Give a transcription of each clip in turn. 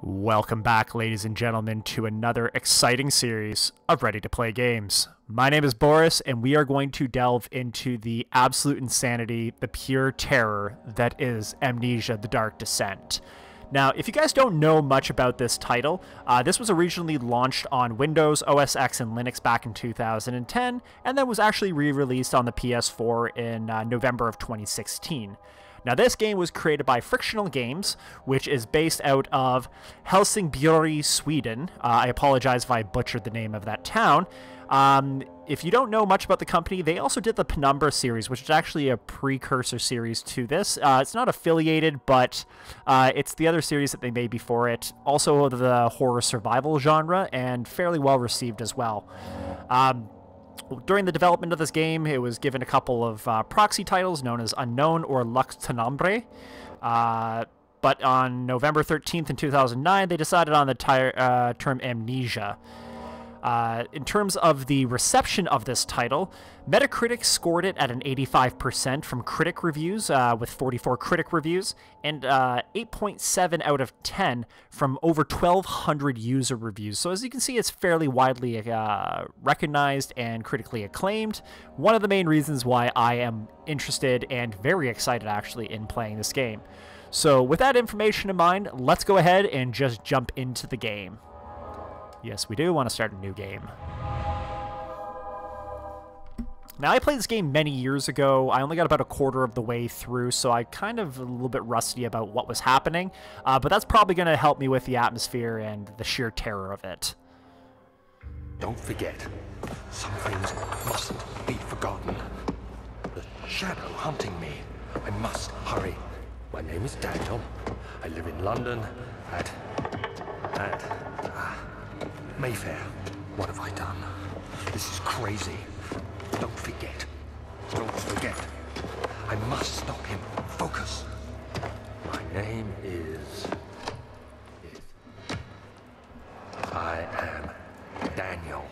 Welcome back, ladies and gentlemen, to another exciting series of ready-to-play games. My name is Boris, and we are going to delve into the absolute insanity, the pure terror that is Amnesia: The Dark Descent. Now, if you guys don't know much about this title, this was originally launched on Windows, OS X, and Linux back in 2010, and then was actually re-released on the PS4 in November of 2016. Now, this game was created by Frictional Games, which is based out of Helsingborg, Sweden. I apologize if I butchered the name of that town. If you don't know much about the company, they also did the Penumbra series, which is actually a precursor series to this. It's not affiliated, but it's the other series that they made before it. Also the horror survival genre, and fairly well received as well. During the development of this game, it was given a couple of proxy titles known as Unknown or Lux Tenebrae. But on November 13th in 2009, they decided on the term Amnesia. In terms of the reception of this title, Metacritic scored it at an 85% from critic reviews, with 44 critic reviews, and 8.7 out of 10 from over 1,200 user reviews. So as you can see, it's fairly widely recognized and critically acclaimed. One of the main reasons why I am interested and very excited, actually, in playing this game. So with that information in mind, let's go ahead and just jump into the game. Yes, we do want to start a new game. Now, I played this game many years ago. I only got about a quarter of the way through, so I kind of a little bit rusty about what was happening. But that's probably going to help me with the atmosphere and the sheer terror of it. Don't forget, some things mustn't be forgotten. The shadow hunting me. I must hurry. My name is Daniel. I live in London at Mayfair. What have I done? This is crazy. Don't forget. Don't forget. I must stop him. Focus. My name is... I am Daniel.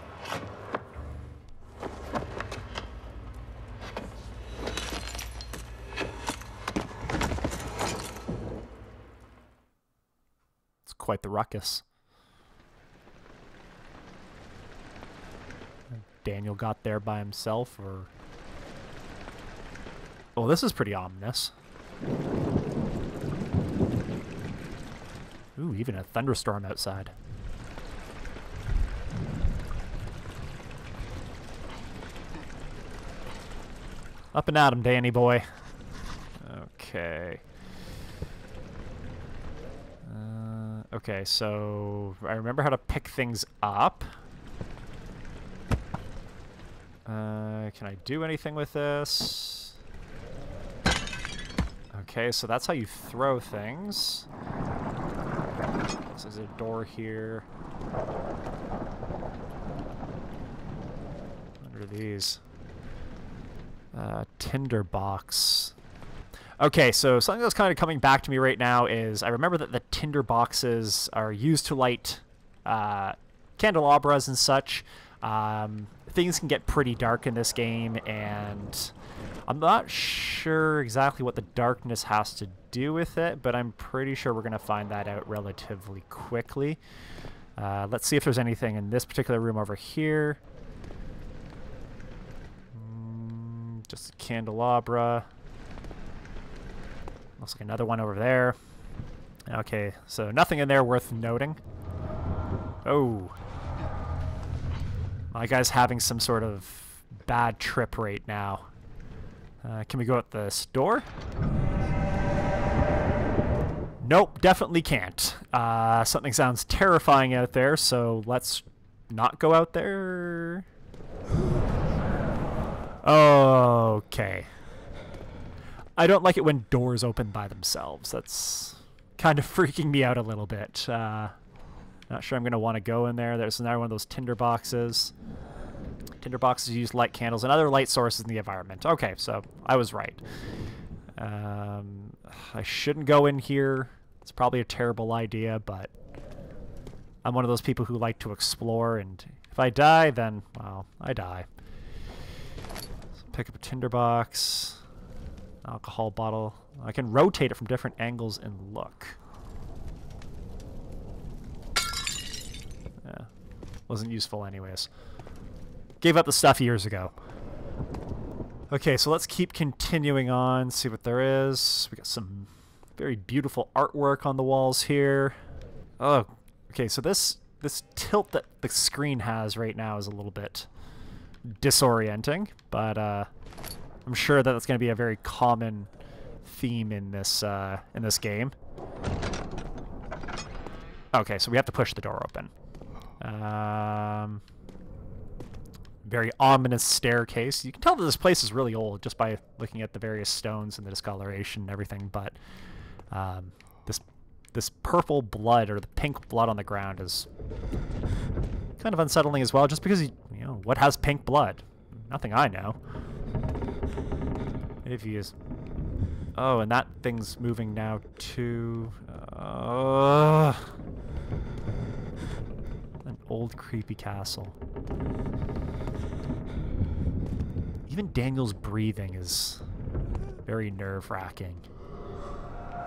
It's quite the ruckus. Daniel got there by himself, or... Well, this is pretty ominous. Ooh, even a thunderstorm outside. Up and at 'em, Danny boy. Okay. Okay, so I remember how to pick things up. Can I do anything with this? Okay, so that's how you throw things. So there's a door here. What are these? Tinder box. Okay, so something that's kind of coming back to me right now is I remember that the tinder boxes are used to light candelabras and such. Things can get pretty dark in this game, and I'm not sure exactly what the darkness has to do with it, but I'm pretty sure we're going to find that out relatively quickly. Let's see if there's anything in this particular room over here. Just a candelabra. Looks like another one over there. Okay, so nothing in there worth noting. Oh. My guy's having some sort of bad trip right now. Can we go out this door? Nope, definitely can't. Something sounds terrifying out there, so let's not go out there. Okay. I don't like it when doors open by themselves. That's kind of freaking me out a little bit. Not sure I'm going to want to go in there. There's another one of those tinder boxes. Tinder boxes use light candles and other light sources in the environment. Okay, so I was right. I shouldn't go in here. It's probably a terrible idea, but I'm one of those people who like to explore, and if I die, then, well, I die. So pick up a tinder box. Alcohol bottle. I can rotate it from different angles and look. Wasn't useful anyways. Gave up the stuff years ago. Okay, so let's keep continuing on, see what there is. We got some very beautiful artwork on the walls here. Oh, okay, so this tilt that the screen has right now is a little bit disorienting, but I'm sure that that's going to be a very common theme in this game. Okay, so we have to push the door open. Very ominous staircase. You can tell that this place is really old just by looking at the various stones and the discoloration and everything, but this purple blood or the pink blood on the ground is kind of unsettling as well, just because, you know, what has pink blood? Nothing I know. If you use... Oh, and that thing's moving now too. An old creepy castle. Even Daniel's breathing is very nerve-wracking.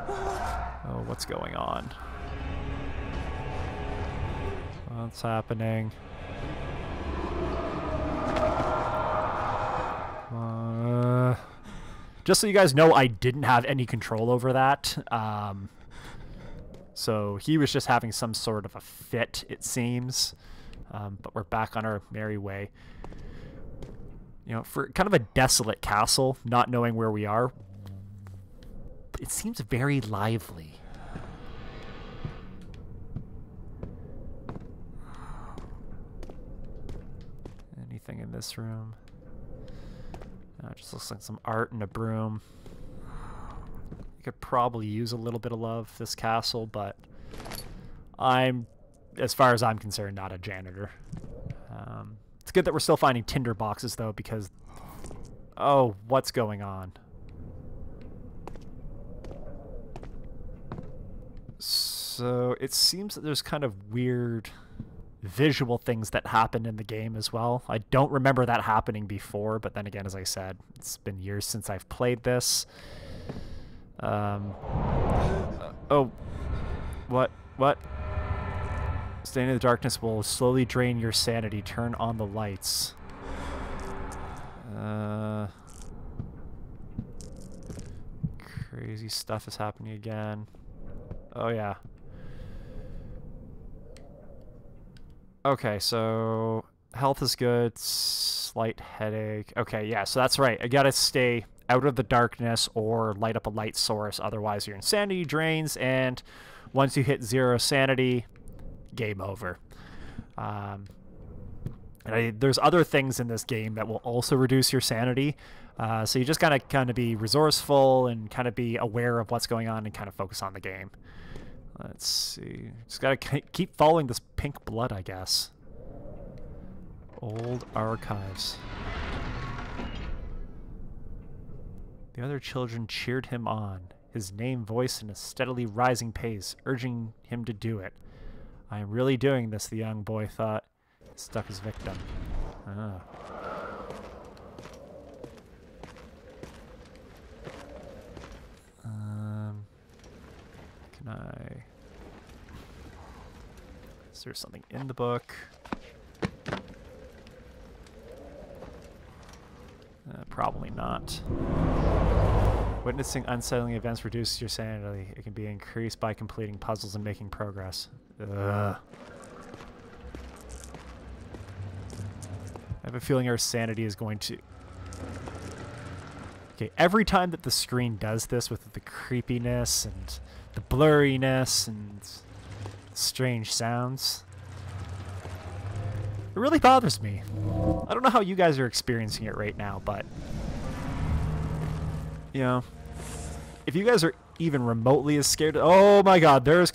Oh, what's going on? What's happening? Just so you guys know, I didn't have any control over that. So he was just having some sort of a fit, it seems. But we're back on our merry way. You know, for kind of a desolate castle, not knowing where we are, it seems very lively. Anything in this room? It just looks like some art and a broom. You could probably use a little bit of love, this castle, but I'm, as far as I'm concerned, not a janitor. It's good that we're still finding tinder boxes, though, because... Oh, what's going on? So, it seems that there's kind of weird visual things that happen in the game as well. I don't remember that happening before, but then again, as I said, it's been years since I've played this. Oh. What? Staying in the darkness will slowly drain your sanity. Turn on the lights. Crazy stuff is happening again. Oh, yeah. Okay, so health is good. Slight headache. Okay, yeah, so that's right. I gotta stay out of the darkness or light up a light source. Otherwise, your insanity drains, and once you hit 0 sanity, game over. There's other things in this game that will also reduce your sanity. So you just gotta kind of be resourceful and kind of be aware of what's going on and kind of focus on the game. Let's see. Just gotta keep following this pink blood, I guess. Old archives. The other children cheered him on, his name voiced in a steadily rising pace, urging him to do it. I am really doing this, the young boy thought. He stuck his victim. Ah. Can I... Is there something in the book? Probably not. Witnessing unsettling events reduces your sanity. It can be increased by completing puzzles and making progress. Ugh. I have a feeling our sanity is going to... Okay, every time that the screen does this with the creepiness and the blurriness and strange sounds, it really bothers me. I don't know how you guys are experiencing it right now, but you know, if you guys are even remotely as scared... Oh my god, there's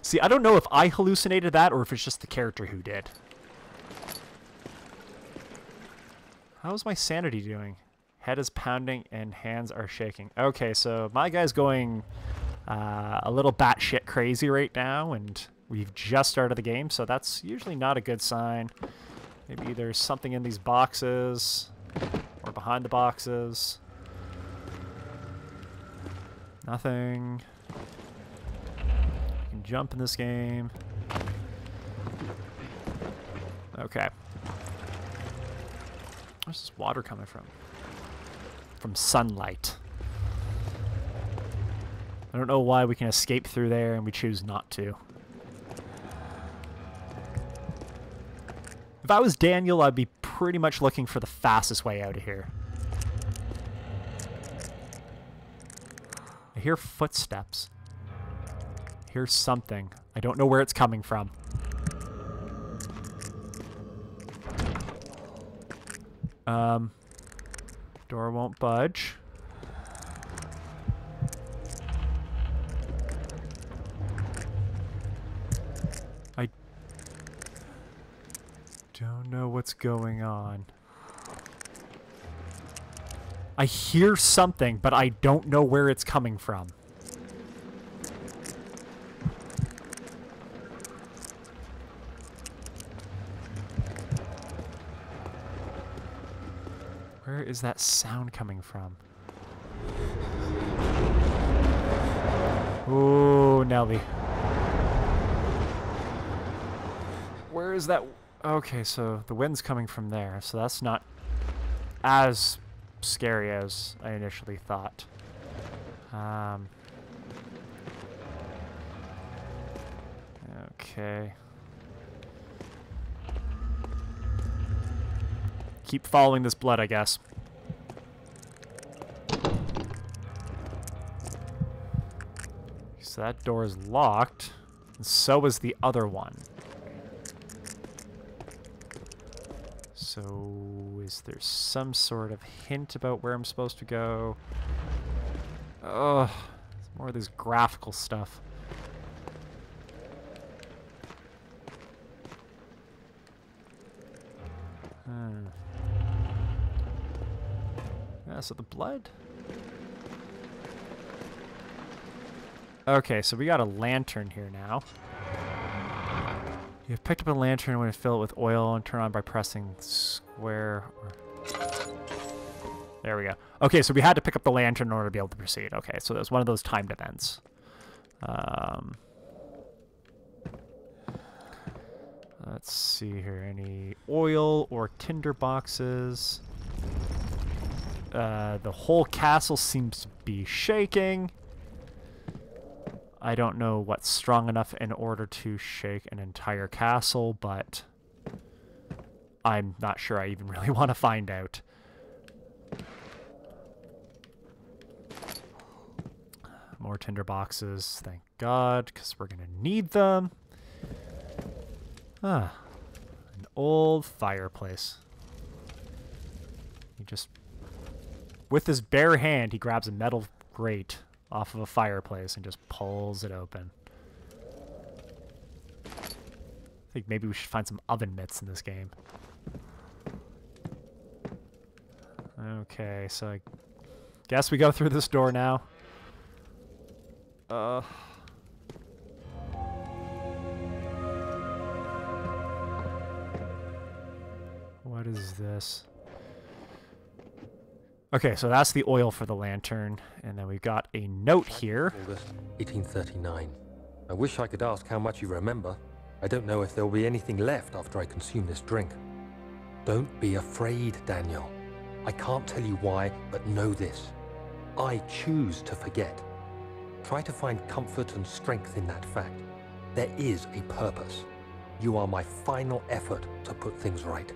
See, I don't know if I hallucinated that or if it's just the character who did. How's my sanity doing? Head is pounding and hands are shaking. Okay, so my guy's going a little batshit crazy right now, and we've just started the game, so that's usually not a good sign. Maybe there's something in these boxes or behind the boxes. Nothing. You can jump in this game. Okay. Where's this water coming from? From sunlight. I don't know why we can escape through there and we choose not to. If I was Daniel, I'd be pretty much looking for the fastest way out of here. I hear footsteps. I hear something. I don't know where it's coming from. Door won't budge. I don't know what's going on. I hear something, but I don't know where it's coming from. Where is that sound coming from? Ooh, Nelly. Where is that? Okay, so the wind's coming from there, so that's not as scary as I initially thought. Okay. Keep following this blood, I guess. So that door is locked, and so is the other one. So is there some sort of hint about where I'm supposed to go? Ugh, it's more of this graphical stuff. Yeah, so the blood? Okay, so we got a lantern here now. You've picked up a lantern when you fill it with oil and turn on by pressing square. There we go. Okay, so we had to pick up the lantern in order to be able to proceed. Okay, so there's one of those timed events. Let's see here. Any oil or tinder boxes? The whole castle seems to be shaking. I don't know what's strong enough in order to shake an entire castle, but I'm not sure I even really want to find out. More tinder boxes, thank God, because we're going to need them. Ah, an old fireplace. He just, with his bare hand, he grabs a metal grate off of a fireplace and just pulls it open. I think maybe we should find some oven mitts in this game. Okay, so I guess we go through this door now. What is this? Okay, so that's the oil for the lantern, and then we've got a note here. August 1839. I wish I could ask how much you remember. I don't know if there will be anything left after I consume this drink. Don't be afraid, Daniel. I can't tell you why, but know this. I choose to forget. Try to find comfort and strength in that fact. There is a purpose. You are my final effort to put things right.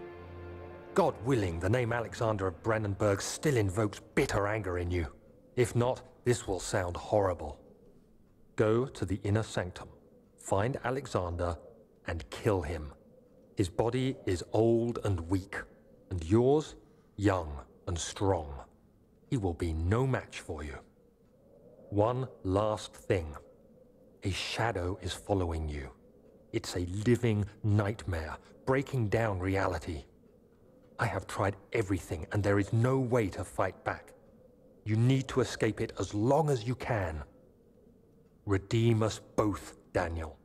God willing, the name Alexander of Brennenburg still invokes bitter anger in you. If not, this will sound horrible. Go to the inner sanctum, find Alexander, and kill him. His body is old and weak, and yours, young and strong. He will be no match for you. One last thing. A shadow is following you. It's a living nightmare, breaking down reality. I have tried everything, and there is no way to fight back. You need to escape it as long as you can. Redeem us both, Daniel.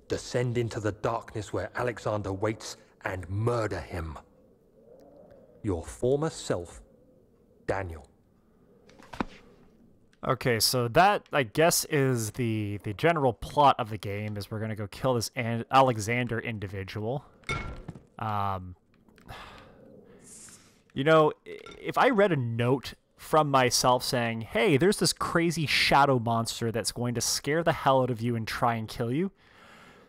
Descend into the darkness where Alexander waits and murder him. Your former self, Daniel. Okay, so that, I guess, is the general plot of the game, is we're going to go kill this Alexander individual. You know, if I read a note from myself saying, hey, there's this crazy shadow monster that's going to scare the hell out of you and try and kill you,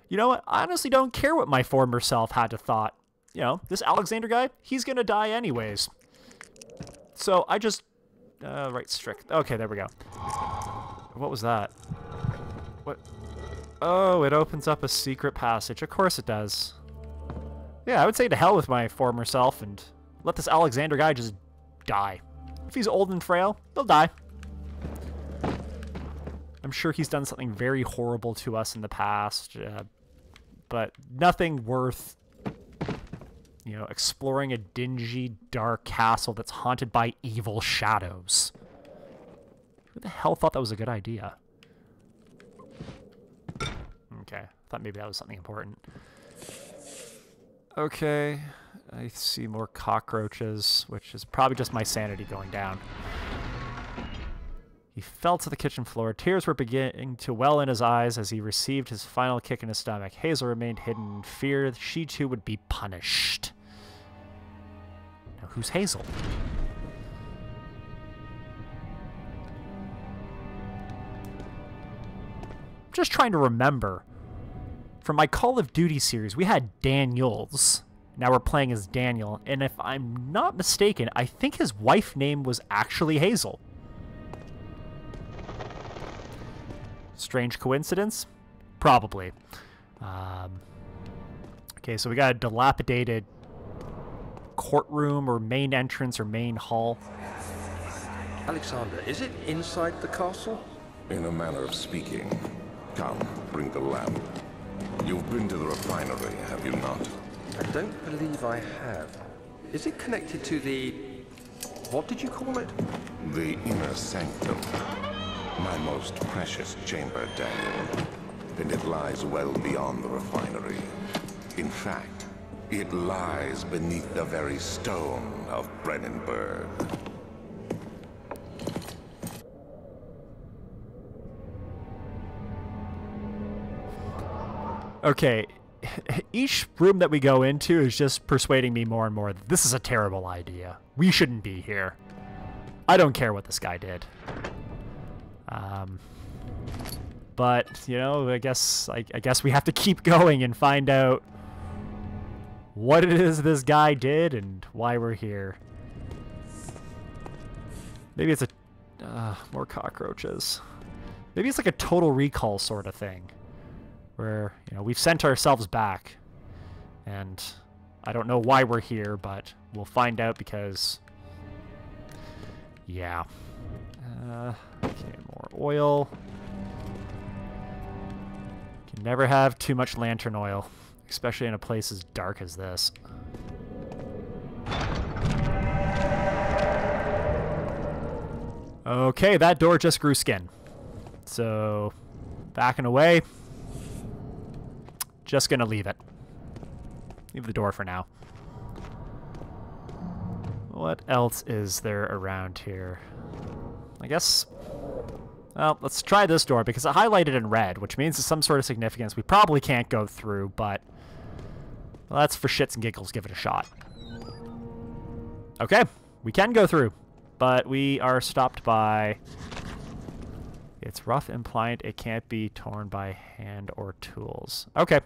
you know what? I honestly don't care what my former self had to thought. You know, this Alexander guy, he's going to die anyways. So I just... right, strict. Okay, there we go. What was that? What? Oh, it opens up a secret passage. Of course it does. Yeah, I would say to hell with my former self and let this Alexander guy just die. If he's old and frail, he'll die. I'm sure he's done something very horrible to us in the past, but nothing worth, you know, exploring a dingy, dark castle that's haunted by evil shadows. Who the hell thought that was a good idea? Okay, thought maybe that was something important. Okay, I see more cockroaches, which is probably just my sanity going down. He fell to the kitchen floor. Tears were beginning to well in his eyes as he received his final kick in his stomach. Hazel remained hidden in fear she too would be punished. Now, who's Hazel? I'm just trying to remember. For my Call of Duty series, we had Daniels. Now we're playing as Daniel, and if I'm not mistaken, I think his wife name was actually Hazel. Strange coincidence? Probably. Okay, so we got a dilapidated courtroom or main entrance or main hall. Alexander, is it inside the castle? In a manner of speaking. Come, bring the lamp. You've been to the refinery, have you not? I don't believe I have. Is it connected to the... what did you call it? The inner sanctum. My most precious chamber, Daniel. And it lies well beyond the refinery. In fact, it lies beneath the very stone of Brennenburg. Okay, each room that we go into is just persuading me more and more that this is a terrible idea. We shouldn't be here. I don't care what this guy did. But, you know, I guess we have to keep going and find out what it is this guy did and why we're here. Maybe it's a... more cockroaches. Maybe it's like a Total Recall sort of thing. Where, you know, we've sent ourselves back. And I don't know why we're here, but we'll find out because... yeah. Okay, more oil. Can never have too much lantern oil, especially in a place as dark as this. Okay, that door just grew skin. So, backing away. Just gonna leave it. Leave the door for now. What else is there around here? I guess... well, let's try this door because it's highlighted in red, which means it's some sort of significance. We probably can't go through, but... well, that's for shits and giggles. Give it a shot. Okay, we can go through, but we are stopped by... it's rough, implying it can't be torn by hand or tools. Okay.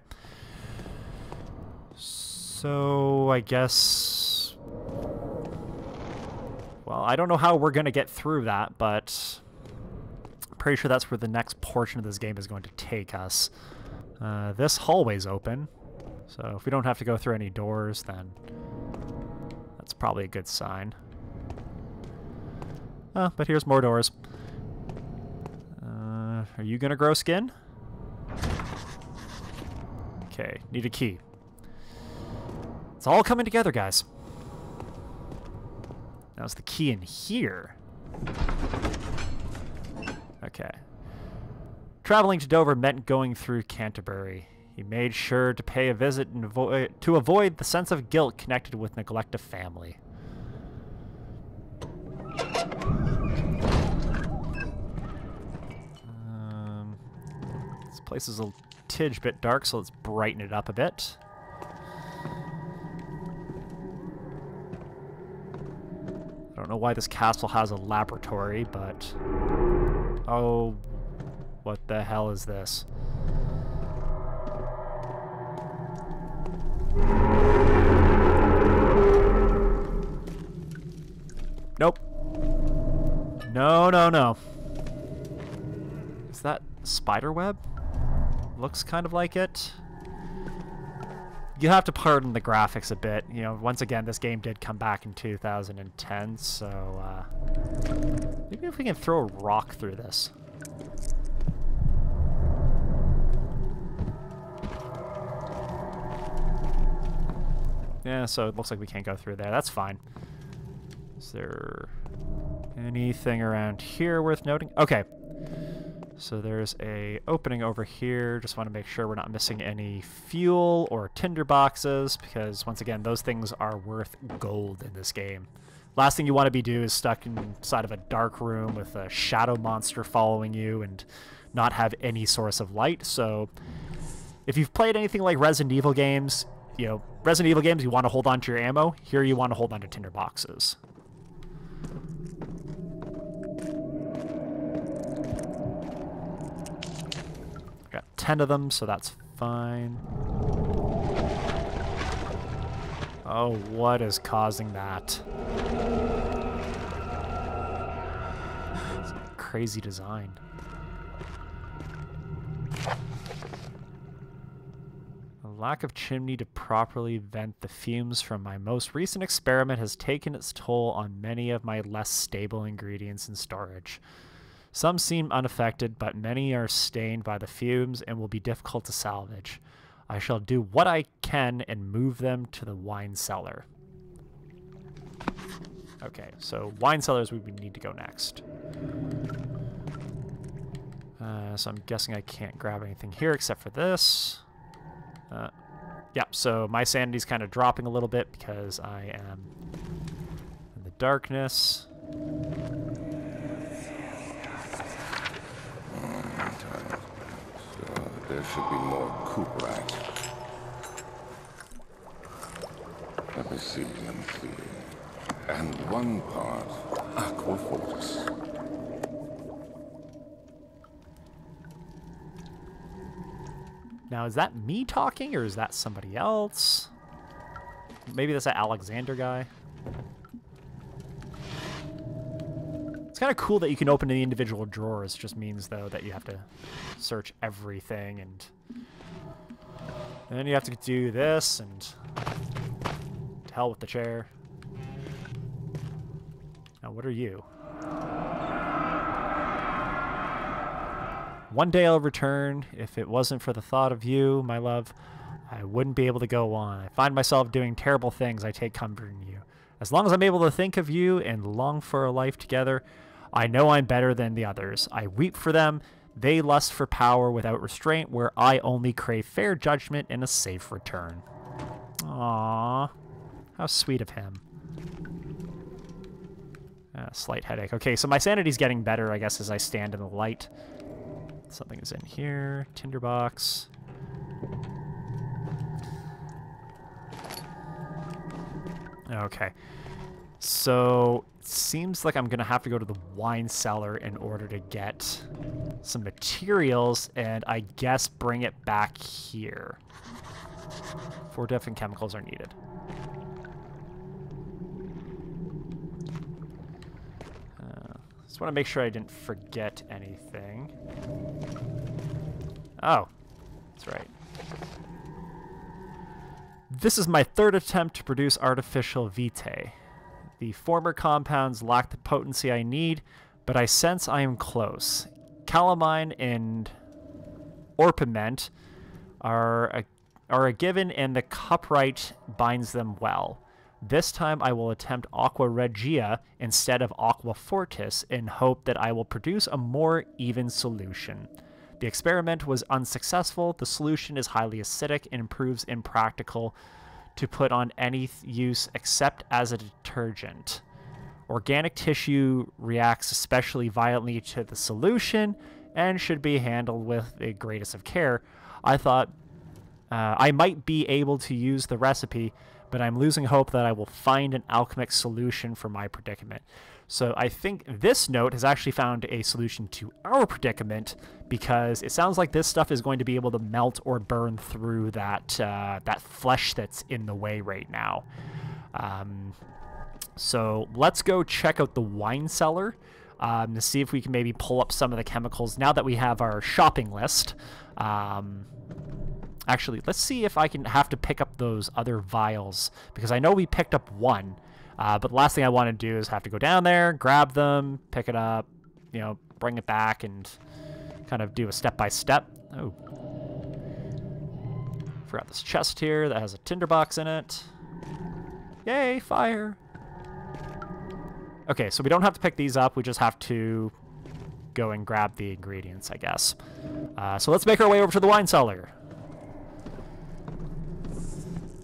So, I guess... well, I don't know how we're going to get through that, but... I'm pretty sure that's where the next portion of this game is going to take us. This hallway's open, so if we don't have to go through any doors, then... that's probably a good sign. But here's more doors. Are you gonna grow skin? Okay, need a key. It's all coming together, guys. Now is the key in here? Okay. Traveling to Dover meant going through Canterbury. He made sure to pay a visit and to avoid the sense of guilt connected with neglect of family. Place is a tidge bit dark, so let's brighten it up a bit. I don't know why this castle has a laboratory, but... Oh, what the hell is this? Nope. No, no, no. Is that spider web? Looks kind of like it. You have to pardon the graphics a bit. You know, once again, this game did come back in 2010, so maybe if we can throw a rock through this. Yeah, so it looks like we can't go through there. That's fine. Is there anything around here worth noting? Okay. So there's a opening over here. Just want to make sure we're not missing any fuel or tinder boxes, because once again, those things are worth gold in this game. Last thing you want to be doing is stuck inside of a dark room with a shadow monster following you and not have any source of light. So if you've played anything like Resident Evil games, you know, Resident Evil games, you want to hold on to your ammo. Here you want to hold on to tinder boxes. Got 10 of them, so that's fine. Oh, what is causing that? It's a crazy design. A lack of chimney to properly vent the fumes from my most recent experiment has taken its toll on many of my less stable ingredients in storage. Some seem unaffected, but many are stained by the fumes and will be difficult to salvage. I shall do what I can and move them to the wine cellar. Okay, so wine cellar is where we need to go next. So I'm guessing I can't grab anything here except for this. Yeah, so my sanity's kind of dropping a little bit because I am in the darkness. There should be more coop rats. Let me see. And one part aqua fortis. Now, is that me talking, or is that somebody else? Maybe that's that Alexander guy. It's kind of cool that you can open the individual drawers. It just means, though, that you have to search everything, and then you have to do this, and to hell with the chair. Now, what are you? One day I'll return. If it wasn't for the thought of you, my love, I wouldn't be able to go on. I find myself doing terrible things. I take comfort in you. As long as I'm able to think of you and long for a life together, I know I'm better than the others. I weep for them. They lust for power without restraint, where I only crave fair judgment and a safe return. Aww. How sweet of him. Slight headache. Okay, so my sanity's getting better, I guess, as I stand in the light. Something is in here. Tinderbox. Okay. So it seems like I'm going to have to go to the wine cellar in order to get some materials, and I guess bring it back here. 4 different chemicals are needed. Just want to make sure I didn't forget anything. Oh, that's right. This is my 3rd attempt to produce artificial vitae. The former compounds lack the potency I need, but I sense I am close. Calamine and orpiment are a given, and the cuprite binds them well. This time I will attempt aqua regia instead of aqua fortis in hope that I will produce a more even solution. The experiment was unsuccessful. The solution is highly acidic and proves impractical to put on any use except as a detergent. Organic tissue reacts especially violently to the solution, and should be handled with the greatest of care. I thought I might be able to use the recipe, but I'm losing hope that I will find an alchemic solution for my predicament. So I think this note has actually found a solution to our predicament, because it sounds like this stuff is going to be able to melt or burn through that that flesh that's in the way right now. So let's go check out the wine cellar to see if we can maybe pull up some of the chemicals now that we have our shopping list. Actually, let's see if I can have to pick up those other vials, because I know we picked up one. But the last thing I want to do is have to go down there, grab them, pick it up, you know, bring it back, and kind of do a step-by-step. Oh. Forgot this chest here that has a tinderbox in it. Yay, fire! Okay, so we don't have to pick these up. We just have to go and grab the ingredients, I guess. So let's make our way over to the wine cellar.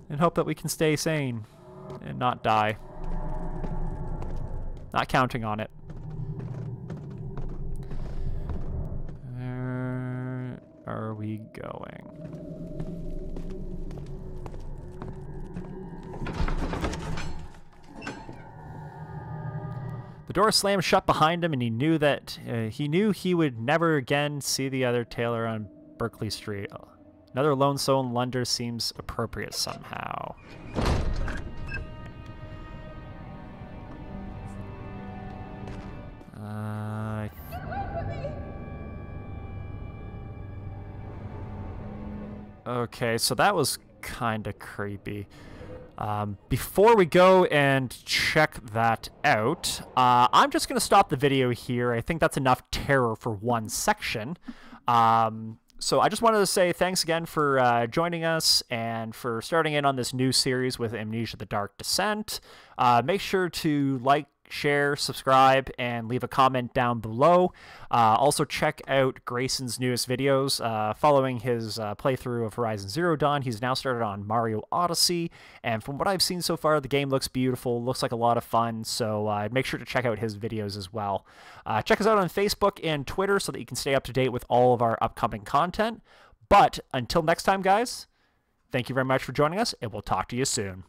And hope that we can stay sane and not die. Not counting on it. Where are we going? The door slammed shut behind him, and he knew that he would never again see the other tailor on Berkeley Street. Another lone soul in London seems appropriate somehow. Okay, so that was kind of creepy. Before we go and check that out, I'm just going to stop the video here. I think that's enough terror for one section. So I just wanted to say thanks again for joining us and for starting in on this new series with Amnesia: The Dark Descent. Make sure to like, share, subscribe, and leave a comment down below. Also check out Grayson's newest videos. Following his playthrough of Horizon Zero Dawn, he's now started on Mario Odyssey, and from what I've seen so far, the game looks beautiful, looks like a lot of fun, so make sure to check out his videos as well. Check us out on Facebook and Twitter so that you can stay up to date with all of our upcoming content. But until next time, guys, thank you very much for joining us, and we'll talk to you soon.